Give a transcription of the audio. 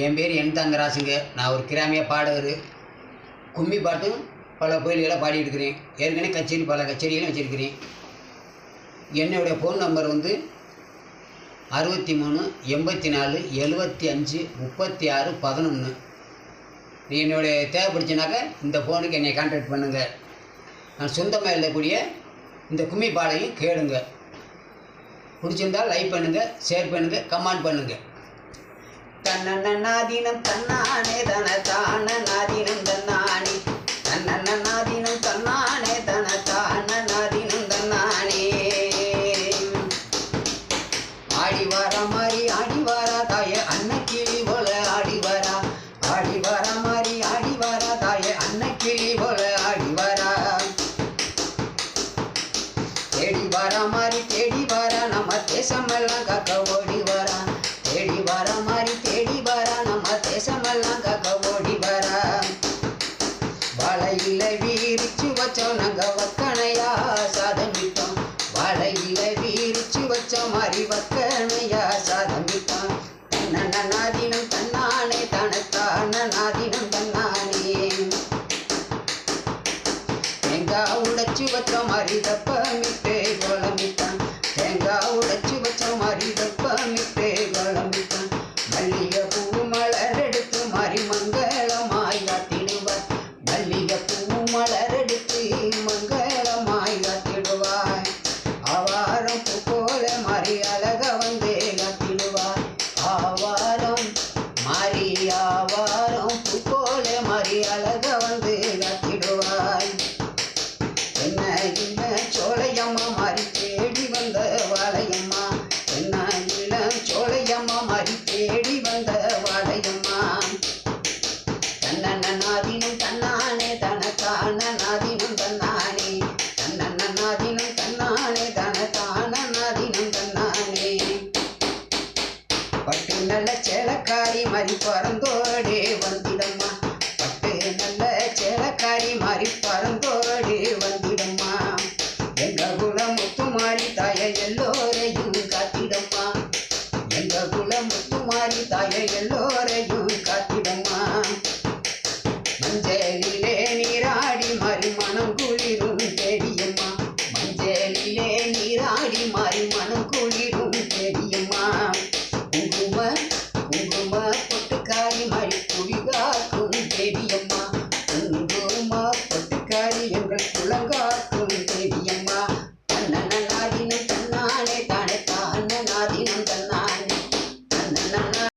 என் பேர் என் தங்கராசுங்க. நான் ஒரு கிராமிய பாடகர். கும்மி பாட்டும் பல கோயில்களை பாடிட்டு இருக்கிறேன். ஏற்கனவே பல கச்சேரிகளும் வச்சுருக்கிறேன். என்னுடைய ஃபோன் நம்பர் 63 84 75 36 11. நீ என்னுடைய தேவைப்படுச்சுனாக்கா இந்த ஃபோனுக்கு என்னை கான்டாக்ட் பண்ணுங்கள். நான் சொந்தமாக எழுதக்கூடிய இந்த கும்மி பாடையும் கேளுங்க. பிடிச்சிருந்தால் லைக் பண்ணுங்கள், ஷேர் பண்ணுங்கள், கமெண்ட் பண்ணுங்கள். தன்னன்னாதீனம் தன்னானே தன தான நாதீனம் தன்னானே தன்னன்னாதீனம் தன்னானே தன தான நாதீனம் தன்னானே. ஆடி வார மாதிரி ஆடி வாரா தாய அன்னக்கிளி போல ஆடி வாரா. ஆடி வார மாதிரி ஆடி வாரா தாய அன்னக்கிளி போல ஆடி வாரா. தேடி வார மாதிரி தேடி வாரா நம்ம தேசமெல்லாம் காக்க ஓடி வாரா. தேடி வார மாதிரி தேடி வாரா நம்ம தேசமெல்லாம் காக்க ஓடி வாரா. வாழையில வீரிச்சு வச்சோம் நாங்க வக்கணையா சாதமிட்டோம். வாழையில வீரிச்சு வச்ச மாதிரி வக்கணையா சாதமிட்டோம். தன்னன்னாதீனம் தன்னானே தனத்தான நாதீனம் தன்னானே. தேங்காய் உடைச்சு வச்ச மாதிரி தப்பமிட்டே கோலமிட்டான். தேங்காய் உடைச்சு வச்ச மாதிரி தப்பமிட்டே கோலமிட்டான். மல்லிகை பூ மலர் எடுத்து மாறி மங்களமாய் காத்திடுவார். மல்லிகை பூ மலர் எடுத்து மங்களமாய் காத்திடுவார். ஆவாரம் பூ போல மாறி அழக வந்து காத்திடுவார். ஆவாரம் மாறி ஆவாரம் பூ போல மாறி அழக வந்து காத்திடுவார். என்ன இளம் சோலையம்மா மாறி தேடி வந்த வாழையம்மா. என்ன இளம் சோலையம்மா மாறி தேடி வந்த வாழையம்மா. தன்னன்னாதீனம் தன்னானே தனத்தான நாதீனம் தன்னானே. தன்னன்னாதீனம் தன்னானே தனத்தான நாதீனம் தன்னானே. பட்டு நல்ல சேலக்காரி மாறி பறந்தோடு வந்திடம்மா. பட்டு நல்ல சேலக்காரி மாறி பறந்தோடு வந்திடம்மா. எங்க குல முத்துமாரி தாய எல்லோரையும் காத்திடம்மா. எங்க குல முத்துமாரி தாய எல்லோரையும் காத்திடம்மா. மஞ்சளிலே நீராடி மாறி மனம் குளிரும் தேடியம்மா. மஞ்சளிலே நீராடி மாறி மனம் குளிரும் தேடியம்மா. குங்கும